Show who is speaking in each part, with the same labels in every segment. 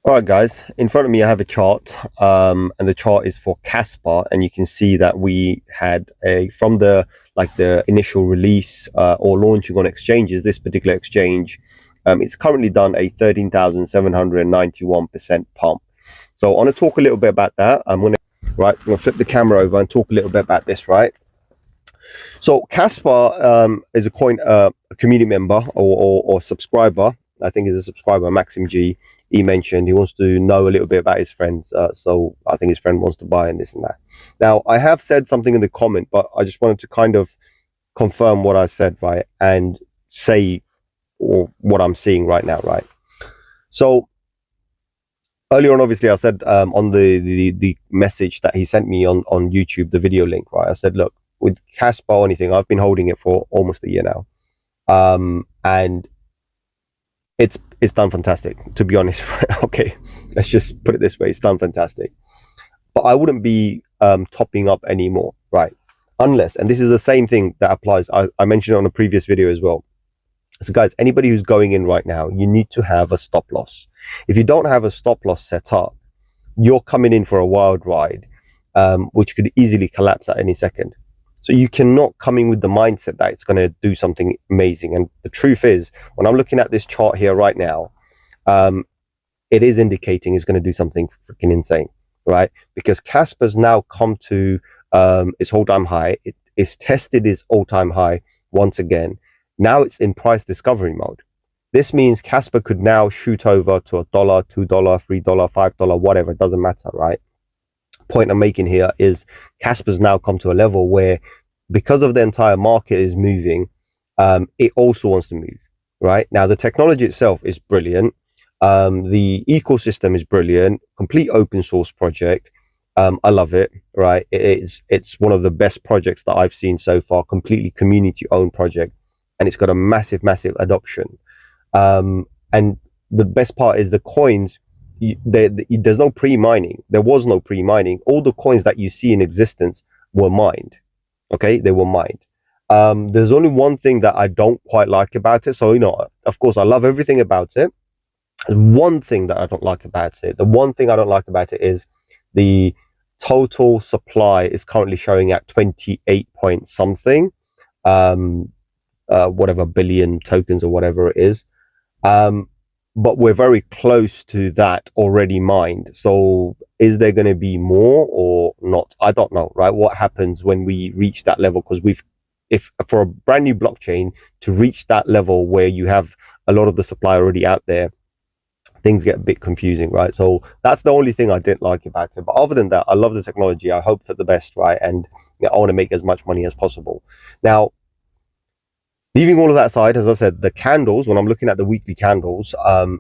Speaker 1: All right, guys, in front of me, I have a chart, and the chart is for Kaspa, and you can see that we had from the initial release or launching on exchanges, this particular exchange, it's currently done a 13,791% pump. So I want to talk a little bit about that. I'm gonna flip the camera over and talk a little bit about this, right? So Kaspa is a community member or subscriber. I think is a subscriber, Maxim G. He mentioned he wants to know a little bit about his friends. So I think his friend wants to buy and this and that. Now, I have said something in the comment, but I just wanted to kind of confirm what I said, right? And say or what I'm seeing right now, right? So earlier on, obviously, I said on the message that he sent me on YouTube, the video link, right? I said, look, with Caspa or anything, I've been holding it for almost a year now, and it's done fantastic. To be honest, right? Okay, let's just put it this way: it's done fantastic. But I wouldn't be topping up anymore, right? Unless, and this is the same thing that applies. I mentioned it on a previous video as well. So guys, anybody who's going in right now, you need to have a stop loss. If you don't have a stop loss set up, you're coming in for a wild ride, which could easily collapse at any second. So you cannot come in with the mindset that it's going to do something amazing. And the truth is, when I'm looking at this chart here right now, it is indicating it's going to do something freaking insane, right? Because Casper's now come to its all-time high. It's tested its all-time high once again. Now it's in price discovery mode. This means Casper could now shoot over to $1, $2, $3, $5, whatever. It doesn't matter, right? Point I'm making here is Casper's now come to a level where, because of the entire market is moving, it also wants to move, right? Now, the technology itself is brilliant. The ecosystem is brilliant. Complete open source project. I love it, right? It's one of the best projects that I've seen so far. Completely community owned project. And it's got a massive, massive adoption. And the best part is the coins, there's no pre-mining. There was no pre-mining. All the coins that you see in existence were mined. Okay, they were mined. There's only one thing that I don't quite like about it. So, of course, I love everything about it. There's one thing that I don't like about it. The one thing I don't like about it is the total supply is currently showing at 28 point something. Whatever billion tokens or whatever it is. But we're very close to that already mined. So is there going to be more or not? I don't know, right? What happens when we reach that level? Because if for a brand new blockchain to reach that level where you have a lot of the supply already out there, things get a bit confusing, right? So that's the only thing I didn't like about it. But other than that, I love the technology. I hope for the best, right? And I want to make as much money as possible. Now, leaving all of that aside, as I said, the candles, when I'm looking at the weekly candles,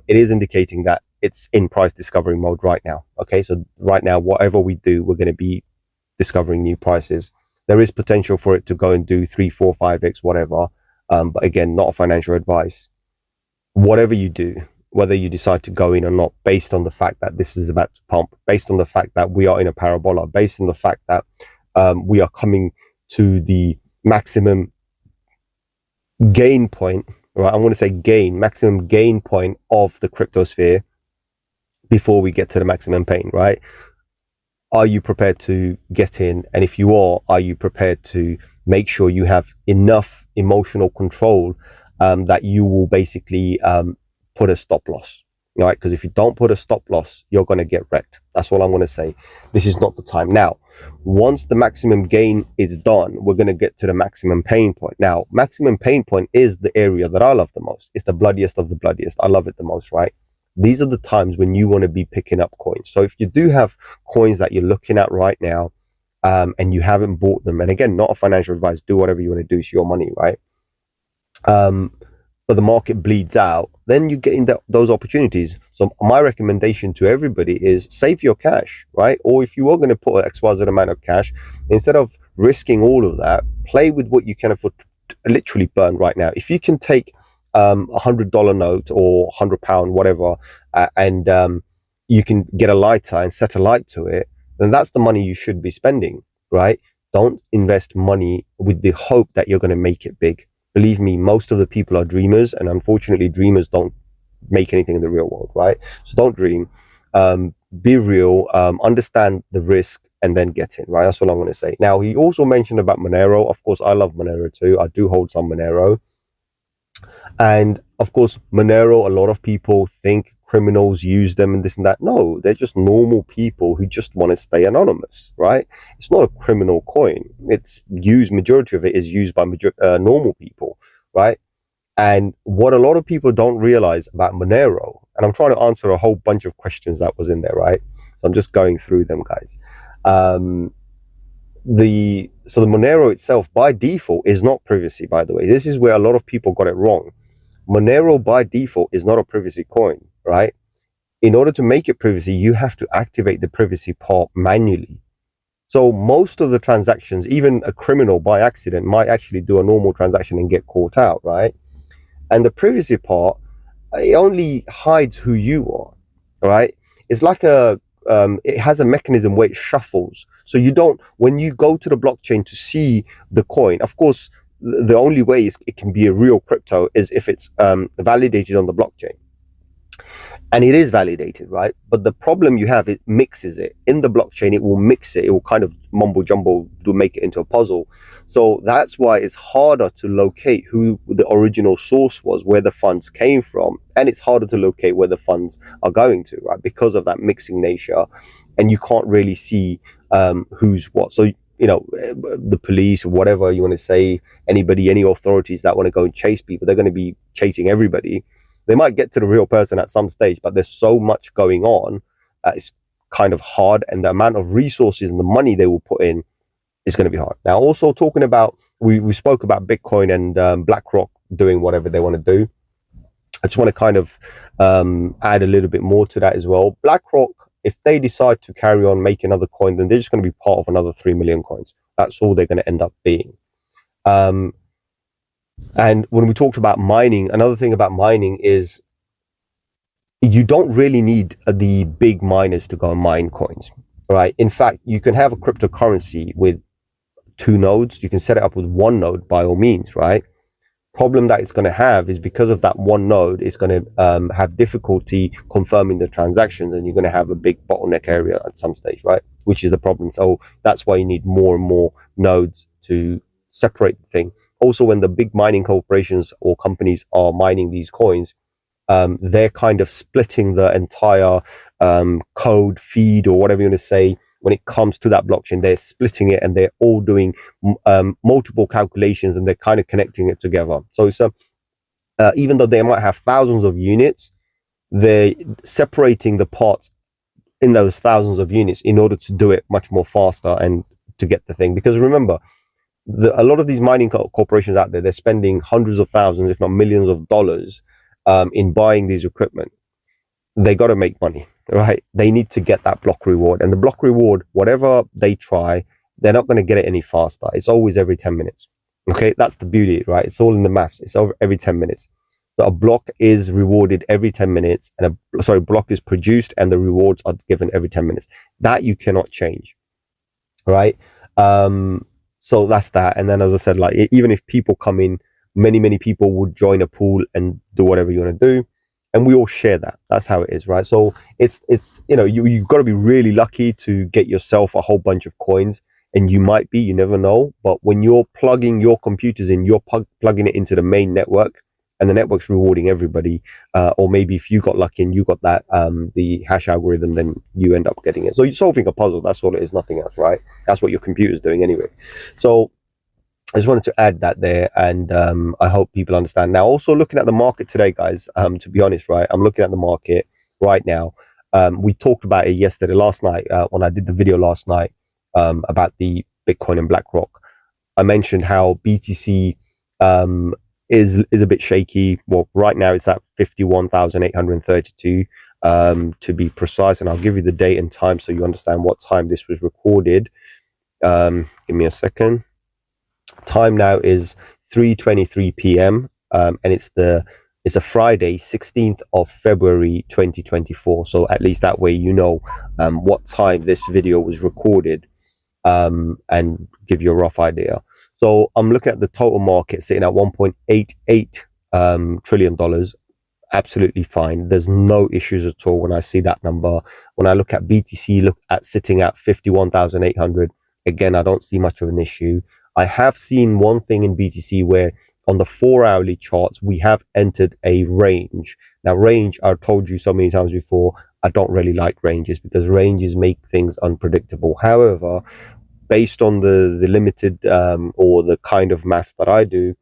Speaker 1: it is indicating that it's in price discovery mode right now. Okay, so right now, whatever we do, we're going to be discovering new prices. There is potential for it to go and do 3, 4, 5x, whatever. But again, not a financial advice. Whatever you do, whether you decide to go in or not, based on the fact that this is about to pump, based on the fact that we are in a parabola, based on the fact that we are coming to the maximum gain point, right? I'm going to say maximum gain point of the cryptosphere before we get to the maximum pain, right? Are you prepared to get in? And if you are you prepared to make sure you have enough emotional control that you will basically put a stop loss, right? Because if you don't put a stop loss, you're going to get wrecked. That's all I'm going to say. This is not the time. Now, once the maximum gain is done, we're going to get to the maximum pain point. Now, maximum pain point is the area that I love the most. It's the bloodiest of the bloodiest. I love it the most, right? These are the times when you want to be picking up coins. So if you do have coins that you're looking at right now, and you haven't bought them, and again, not a financial advice, do whatever you want to do, it's your money, right? But the market bleeds out, then you get in those opportunities. So my recommendation to everybody is save your cash, right? Or if you are going to put an XYZ amount of cash, instead of risking all of that, play with what you can afford to literally burn right now. If you can take $100 note or £100, whatever, and you can get a lighter and set a light to it, then that's the money you should be spending, right? Don't invest money with the hope that you're going to make it big. Believe me, most of the people are dreamers, and unfortunately, dreamers don't make anything in the real world, right? So don't dream. be real, understand the risk, and then get in, right? That's what I'm going to say. Now, he also mentioned about Monero. Of course, I love Monero too. I do hold some Monero. And of course, Monero, a lot of people think criminals use them and this and that. No, they're just normal people who just want to stay anonymous, right? It's not a criminal coin. It's used, majority of it is used by normal people, right? And what a lot of people don't realize about Monero, and I'm trying to answer a whole bunch of questions that was in there, right? So I'm just going through them, guys. The Monero itself by default is not privacy, by the way. This is where a lot of people got it wrong. Monero by default is not a privacy coin, right? In order to make it privacy, you have to activate the privacy part manually. So most of the transactions, even a criminal by accident might actually do a normal transaction and get caught out, right? And the privacy part, it only hides who you are, right? It's like it has a mechanism where it shuffles. So you don't, when you go to the blockchain to see the coin, of course, the only way it can be a real crypto is if it's validated on the blockchain. And it is validated, right? But the problem you have, it mixes it. In the blockchain, it will mix it. It will kind of mumble jumble to make it into a puzzle. So that's why it's harder to locate who the original source was, where the funds came from. And it's harder to locate where the funds are going to, right? Because of that mixing nature. And you can't really see who's what. So, you know, the police or whatever you want to say, anybody, any authorities that want to go and chase people, they're going to be chasing everybody. They might get to the real person at some stage, but there's so much going on that it's kind of hard, and the amount of resources and the money they will put in is going to be hard. Now, also talking about, we spoke about Bitcoin and BlackRock doing whatever they want to do. I just want to kind of add a little bit more to that as well. BlackRock, if they decide to carry on making another coin, then they're just going to be part of another 3 million coins. That's all they're going to end up being. And when we talked about mining, another thing about mining is you don't really need the big miners to go and mine coins, right? In fact, you can have a cryptocurrency with 2 nodes. You can set it up with 1 node by all means, right? Problem that it's going to have is because of that 1 node, it's going to have difficulty confirming the transactions, and you're going to have a big bottleneck area at some stage, right? Which is the problem. So that's why you need more and more nodes to separate the thing. Also, when the big mining corporations or companies are mining these coins, they're kind of splitting the entire code feed or whatever you want to say. When it comes to that blockchain, they're splitting it, and they're all doing multiple calculations, and they're kind of connecting it together. So it's even though they might have thousands of units, they're separating the parts in those thousands of units in order to do it much more faster and to get the thing. Because remember, a lot of these mining corporations out there, they're spending hundreds of thousands, if not millions of dollars in buying these equipment. They got to make money, right? They need to get that block reward. And the block reward, whatever they try, they're not going to get it any faster. It's always every 10 minutes. Okay, that's the beauty, right? It's all in the maths. It's over every 10 minutes. So a block is rewarded every 10 minutes, and a block is produced and the rewards are given every 10 minutes. That you cannot change, right? So that's that. And then, as I said, like, even if people come in, many people would join a pool and do whatever you want to do, and we all share that. That's how it is, right? So it's you know, you've got to be really lucky to get yourself a whole bunch of coins, and you might be, you never know. But when you're plugging your computers in, you're plugging it into the main network, and the network's rewarding everybody. Or maybe if you got lucky and you got that the hash algorithm, then you end up getting it. So you're solving a puzzle. That's all it is, nothing else, right? That's what your computer's doing anyway. So I just wanted to add that there, and I hope people understand. Now, also looking at the market today, guys, to be honest, right, I'm looking at the market right now. We talked about it last night, when I did the video last night about the Bitcoin and BlackRock. I mentioned how BTC is a bit shaky. Well, right now it's at 51,832 to be precise, and I'll give you the date and time so you understand what time this was recorded. Give me a second. Time now is 3:23 p.m. And it's a Friday, 16th of February 2024. So at least that way you know what time this video was recorded, and give you a rough idea. So I'm looking at the total market sitting at $1.88 trillion, absolutely fine. There's no issues at all when I see that number. When I look at BTC, look at sitting at 51,800. Again, I don't see much of an issue. I have seen one thing in BTC where on the 4-hourly charts, we have entered a range. Now, range, I've told you so many times before, I don't really like ranges because ranges make things unpredictable. However, based on the limited or the kind of maths that I do,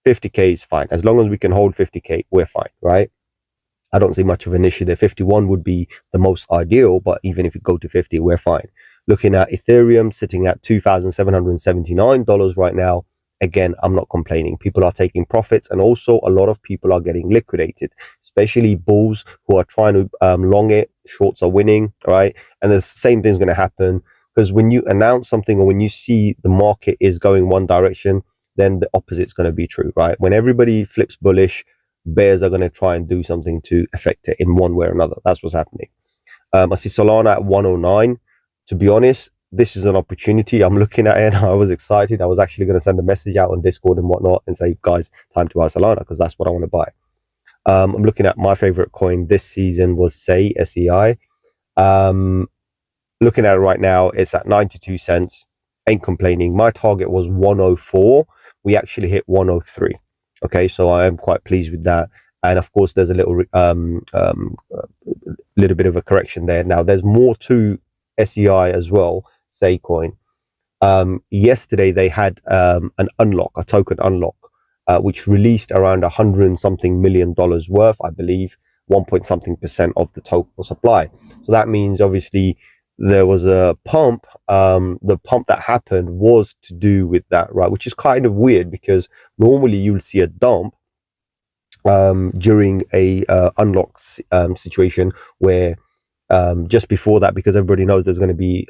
Speaker 1: 50k is fine. As long as we can hold 50k, we're fine, right? I don't see much of an issue there. 51 would be the most ideal, but even if you go to 50, we're fine. Looking at Ethereum sitting at $2,779 right now. Again, I'm not complaining. People are taking profits, and also a lot of people are getting liquidated, especially bulls who are trying to long it. Shorts are winning, right? And the same thing's going to happen because when you announce something or when you see the market is going one direction, then the opposite's going to be true, right? When everybody flips bullish, bears are going to try and do something to affect it in one way or another. That's what's happening. I see Solana at 109. To be honest, this is an opportunity. I'm looking at it and I was excited. I was actually going to send a message out on Discord and whatnot and say, guys, time to buy Solana because that's what I want to buy. I'm looking at my favorite coin this season was SEI. Looking at it right now, it's at 92 cents. Ain't complaining. My target was 104. We actually hit 103. Okay, so I am quite pleased with that. And of course, there's a little bit of a correction there. Now, there's more to SEI as well, Saycoin. Yesterday, they had an unlock, a token unlock, which released around $100 and something million worth, I believe, 1 point something % of the total supply. So that means obviously there was a pump. The pump that happened was to do with that, right? Which is kind of weird because normally you will see a dump during a unlock situation where just before that, because everybody knows there's going to be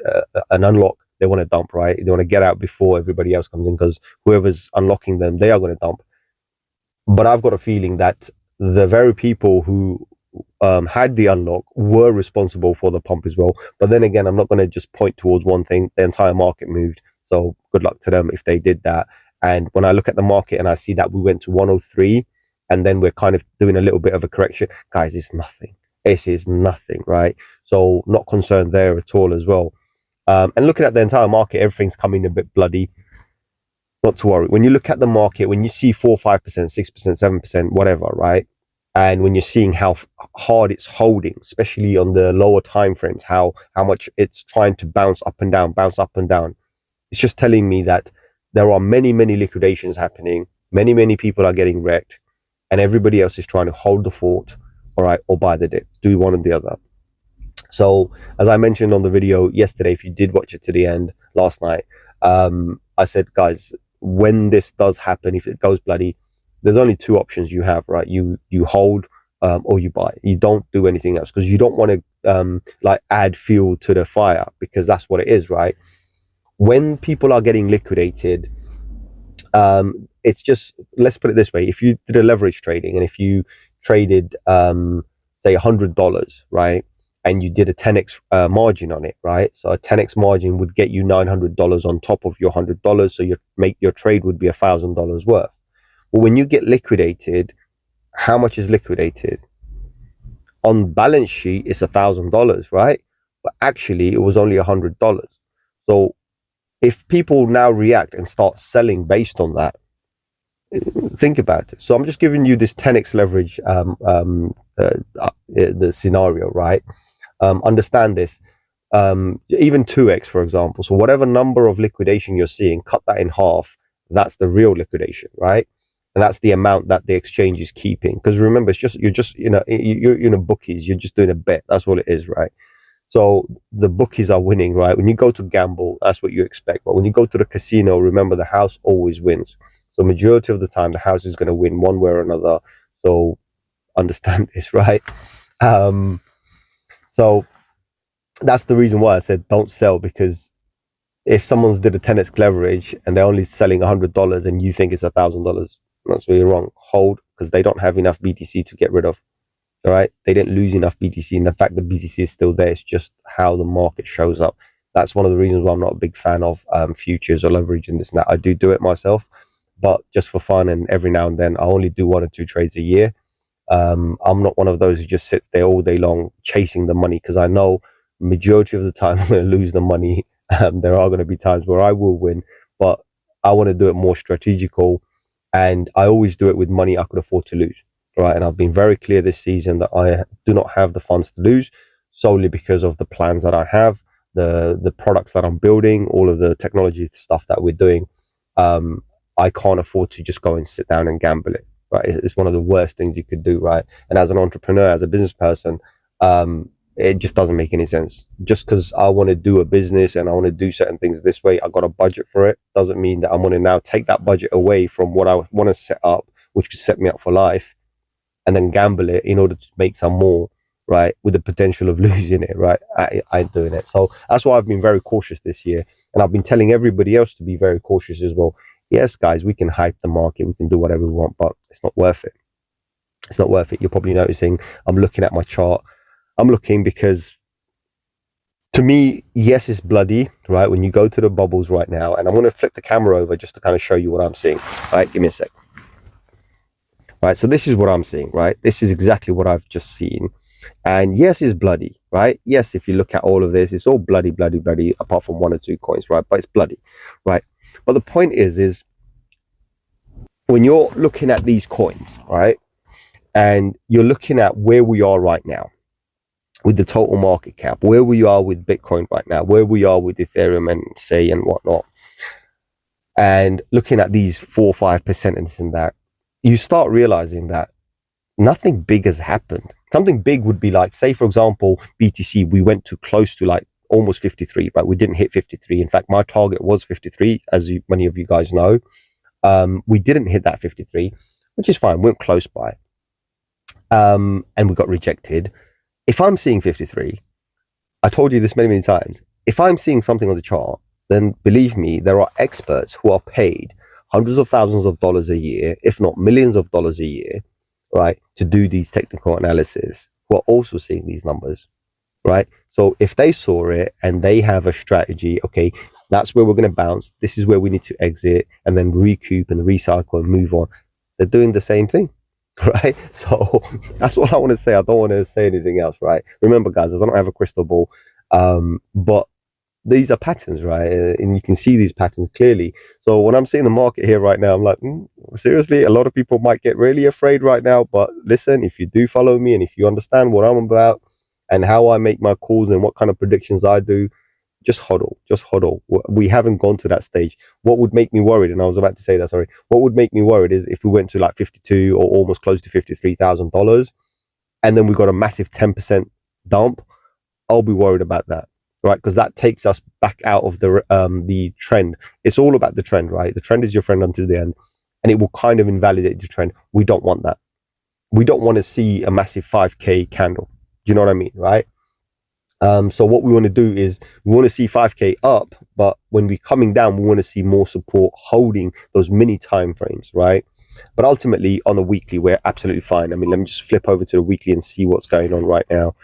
Speaker 1: an unlock, they want to dump, right? They want to get out before everybody else comes in because whoever's unlocking them, they are going to dump. But I've got a feeling that the very people who had the unlock were responsible for the pump as well. But then again, I'm not going to just point towards one thing. The entire market moved. So good luck to them if they did that. And when I look at the market and I see that we went to 103 and then we're kind of doing a little bit of a correction, guys, it's nothing. It is nothing, right? So not concerned there at all as well. And looking at the entire market, everything's coming a bit bloody. Not to worry. When you look at the market, when you see 4, 5%, 6%, 7%, whatever, right? And when you're seeing how hard it's holding, especially on the lower time frames, how much it's trying to bounce up and down, it's just telling me that there are many liquidations happening. Many people are getting wrecked, and everybody else is trying to hold the fort, all right, or buy the dip, do one or the other. So as I mentioned on the video yesterday, if you did watch it to the end last night, I said, guys, when this does happen, if it goes bloody, there's only 2 options you have, right? You hold or you buy. You don't do anything else because you don't want to like add fuel to the fire, because that's what it is, right? When people are getting liquidated, it's just, let's put it this way: if you did a leverage trading and if you traded say $100, right, and you did a 10x margin on it, right? So a 10x margin would get you $900 on top of your $100, so your trade would be $1,000 worth. But when you get liquidated, how much is liquidated? On balance sheet, it's $1,000, right? But actually, it was only $100. So if people now react and start selling based on that, think about it. So I'm just giving you this 10x leverage, the scenario, right? Understand this. Even 2x, for example. So whatever number of liquidation you're seeing, cut that in half. That's the real liquidation, right? And that's the amount that the exchange is keeping. Because remember, it's just you're in a bookies. You're just doing a bet. That's all it is, right? So the bookies are winning, right? When you go to gamble, that's what you expect. But when you go to the casino, remember, the house always wins. So majority of the time, the house is going to win one way or another. So understand this, right? So that's the reason why I said don't sell, because if someone's did a 10x leverage and they're only selling $100 and you think it's $1,000, that's really wrong. Hold, because they don't have enough BTC to get rid of. All right, they didn't lose enough BTC, and the fact that BTC is still there, it's just how the market shows up. That's one of the reasons why I'm not a big fan of futures or leverage and this and that. I do it myself, but just for fun and every now and then. I only do 1 or 2 trades a year. I'm not one of those who just sits there all day long chasing the money, because I know majority of the time I'm going to lose the money. There are going to be times where I will win, but I want to do it more strategical, and I always do it with money I could afford to lose, right? And I've been very clear this season that I do not have the funds to lose, solely because of the plans that I have, the products that I'm building, all of the technology stuff that we're doing. I can't afford to just go and sit down and gamble it, right? It's one of the worst things you could do, right? And as an entrepreneur, as a business person, it just doesn't make any sense. Just because I want to do a business and I want to do certain things this way, I got a budget for it, doesn't mean that I'm going to now take that budget away from what I want to set up, which could set me up for life, and then gamble it in order to make some more, right? With the potential of losing it, right? I ain't doing it. So that's why I've been very cautious this year. And I've been telling everybody else to be very cautious as well. Yes, guys, we can hype the market, we can do whatever we want, but it's not worth it. It's not worth it. You're probably noticing I'm looking at my chart. I'm looking because, to me, yes, it's bloody, right? When you go to the bubbles right now, and I'm going to flip the camera over just to kind of show you what I'm seeing. All right, give me a sec. Right, so this is what I'm seeing, right? This is exactly what I've just seen. And yes, it's bloody, right? Yes, if you look at all of this, it's all bloody, bloody, bloody, apart from one or two coins, right? But it's bloody, right? But the point is when you're looking at these coins, right? And you're looking at where we are right now with the total market cap, where we are with Bitcoin right now, where we are with Ethereum and say and whatnot, and looking at these 4 or 5% and this and that, you start realizing that nothing big has happened. Something big would be like, say, for example, BTC, we went to close to like almost 53, but we didn't hit 53. In fact, my target was 53, as many of you guys know. We didn't hit that 53, which is fine. We went close by. And we got rejected. If I'm seeing 53, I told you this many, many times, if I'm seeing something on the chart, then believe me, there are experts who are paid hundreds of thousands of dollars a year, if not millions of dollars a year, right, to do these technical analysis, who are also seeing these numbers, right? So if they saw it and they have a strategy, okay, that's where we're going to bounce, this is where we need to exit, and then recoup and recycle and move on, they're doing the same thing, right? So that's what I want to say. I don't want to say anything else, right? Remember, guys, I don't have a crystal ball, but these are patterns, right? And you can see these patterns clearly. So when I'm seeing the market here right now, I'm like, seriously, a lot of people might get really afraid right now. But listen, if you do follow me and if you understand what I'm about and how I make my calls and what kind of predictions I do, just hodl, just hodl. We haven't gone to that stage. What would make me worried, and I was about to say that, sorry, what would make me worried is if we went to like 52 or almost close to $53,000 and then we got a massive 10% dump, I'll be worried about that. Right, because that takes us back out of the trend. It's all about the trend, right? The trend is your friend until the end, and it will kind of invalidate the trend. We don't want that. We don't want to see a massive 5K candle. Do you know what I mean, right? So what we want to do is we want to see 5K up, but when we're coming down, we want to see more support holding those mini time frames, right? But ultimately, on the weekly, we're absolutely fine. I mean, let me just flip over to the weekly and see what's going on right now.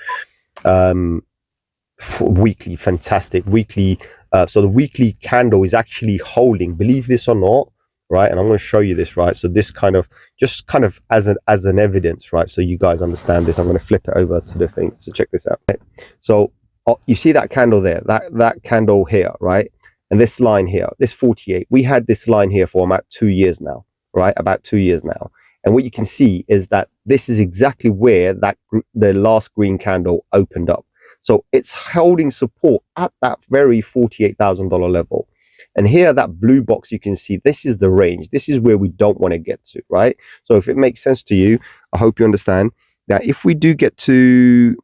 Speaker 1: Weekly, fantastic weekly. So the weekly candle is actually holding, believe this or not, right? And I'm going to show you this, right? So this kind of just kind of as an evidence, right? So you guys understand this. I'm going to flip it over to the thing. So check this out. Right? So you see that candle there, that candle here, right? And this line here, this 48. We had this line here for about 2 years now, right? About 2 years now. And what you can see is that this is exactly where the last green candle opened up. So it's holding support at that very $48,000 level. And here, that blue box, you can see this is the range. This is where we don't want to get to, right? So if it makes sense to you, I hope you understand that if we do get to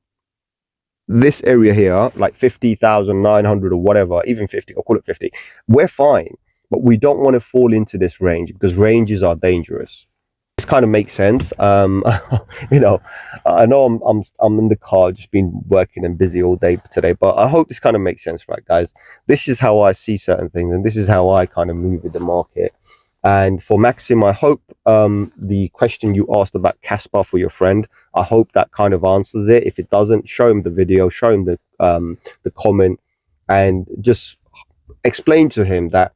Speaker 1: this area here, like 50,900 or whatever, even 50, I'll call it 50, we're fine. But we don't want to fall into this range because ranges are dangerous. This kind of makes sense. You know, I know I'm in the car, just been working and busy all day today, but I hope this kind of makes sense, right, guys? This is how I see certain things, and this is how I kind of move with the market. And for Maxim, I hope the question you asked about Kaspa for your friend, I hope that kind of answers it. If it doesn't, show him the video, show him the comment, and just explain to him that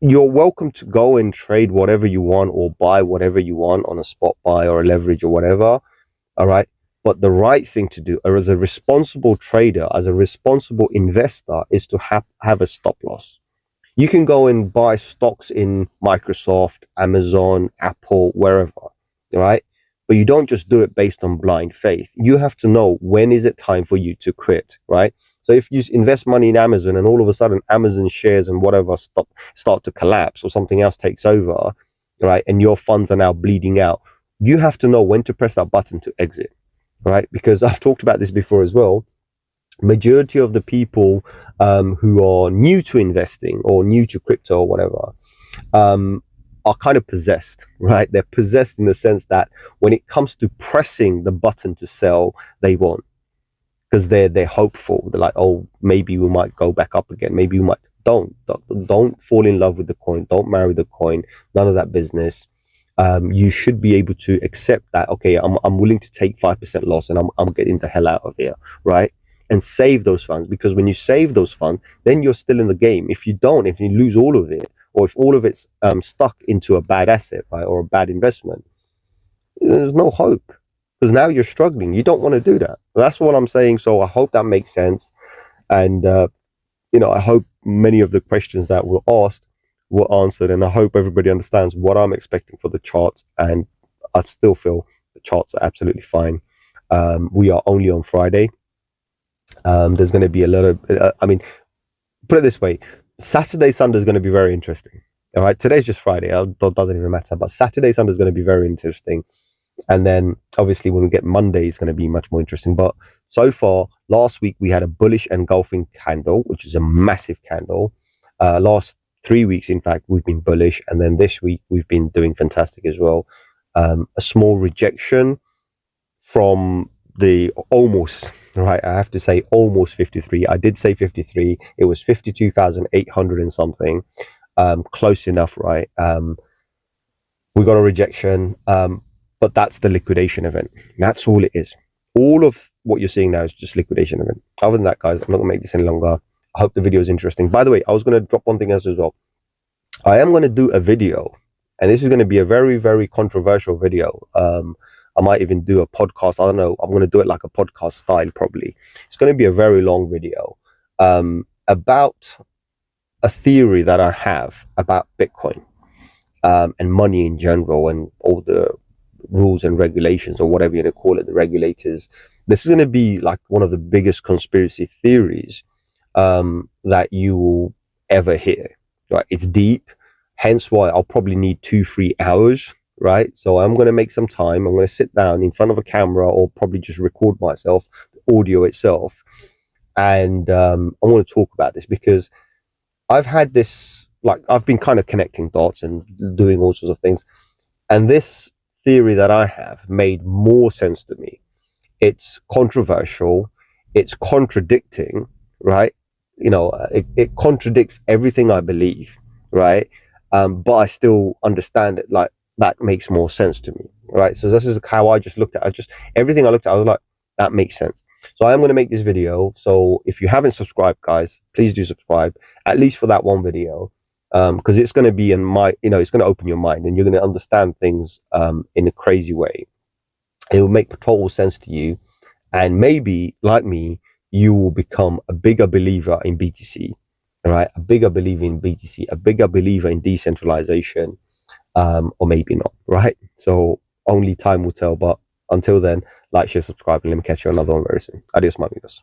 Speaker 1: you're welcome to go and trade whatever you want or buy whatever you want on a spot buy or a leverage or whatever. All right. But the right thing to do, or as a responsible trader, as a responsible investor, is to have a stop loss. You can go and buy stocks in Microsoft, Amazon, Apple, wherever, right? But you don't just do it based on blind faith. You have to know when is it time for you to quit, right? So if you invest money in Amazon and all of a sudden Amazon shares and whatever start to collapse or something else takes over, right, and your funds are now bleeding out, you have to know when to press that button to exit, right? Because I've talked about this before as well. Majority of the people who are new to investing or new to crypto or whatever are kind of possessed, right? They're possessed in the sense that when it comes to pressing the button to sell, they won't, because they're hopeful. They're like, oh, maybe we might go back up again. Maybe we might. Don't fall in love with the coin. Don't marry the coin. None of that business. You should be able to accept that. Okay, I'm willing to take 5% loss, and I'm getting the hell out of here, right? And save those funds, because when you save those funds, then you're still in the game. If you don't, if you lose all of it, or if all of it's stuck into a bad asset, right, or a bad investment, there's no hope, because now you're struggling. You don't want to do that. That's what I'm saying. So I hope that makes sense, and I hope many of the questions that were asked were answered, and I hope everybody understands what I'm expecting for the charts. And I still feel the charts are absolutely fine. We are only on Friday. There's going to be a lot of, put it this way, Saturday, Sunday is going to be very interesting. All right, today's just Friday. It doesn't even matter. But Saturday, Sunday is going to be very interesting. And then obviously when we get Monday, it's going to be much more interesting. But so far, last week we had a bullish engulfing candle, which is a massive candle. Last 3 weeks, in fact, we've been bullish. And then this week we've been doing fantastic as well. A small rejection from the almost, right, I have to say almost 53. I did say 53. It was 52,800 and something. Close enough, right? We got a rejection, but that's the liquidation event. That's all it is. All of what you're seeing now is just liquidation event. Other than that, guys, I'm not gonna make this any longer. I hope the video is interesting. By the way, I was gonna drop one thing else as well. I am gonna do a video, and this is gonna be a very, very controversial video. I might even do a podcast. I don't know. I'm going to do it like a podcast style, probably. It's going to be a very long video about a theory that I have about Bitcoin and money in general, and all the rules and regulations, or whatever you want to call it, the regulators. This is going to be like one of the biggest conspiracy theories that you will ever hear. Right? It's deep, hence why I'll probably need 2-3 hours. Right, so I'm going to make some time. I'm going to sit down in front of a camera, or probably just record myself, the audio itself, and I want to talk about this, because I've had this, like, I've been kind of connecting dots and doing all sorts of things, and this theory that I have made more sense to me. It's controversial, it's contradicting, right? It contradicts everything I believe, right? But I still understand it, like, that makes more sense to me, right? So this is how I just looked at it. Everything I looked at, I was like, that makes sense. So I am going to make this video. So if you haven't subscribed, guys, please do subscribe, at least for that one video, because it's going to be it's going to open your mind, and you're going to understand things in a crazy way. It will make total sense to you, and maybe, like me, you will become a bigger believer in BTC, right? A bigger believer in BTC, a bigger believer in decentralization. Or maybe not, right? So only time will tell. But until then, like, share, subscribe, and let me catch you on another one very soon. Adios, my amigos.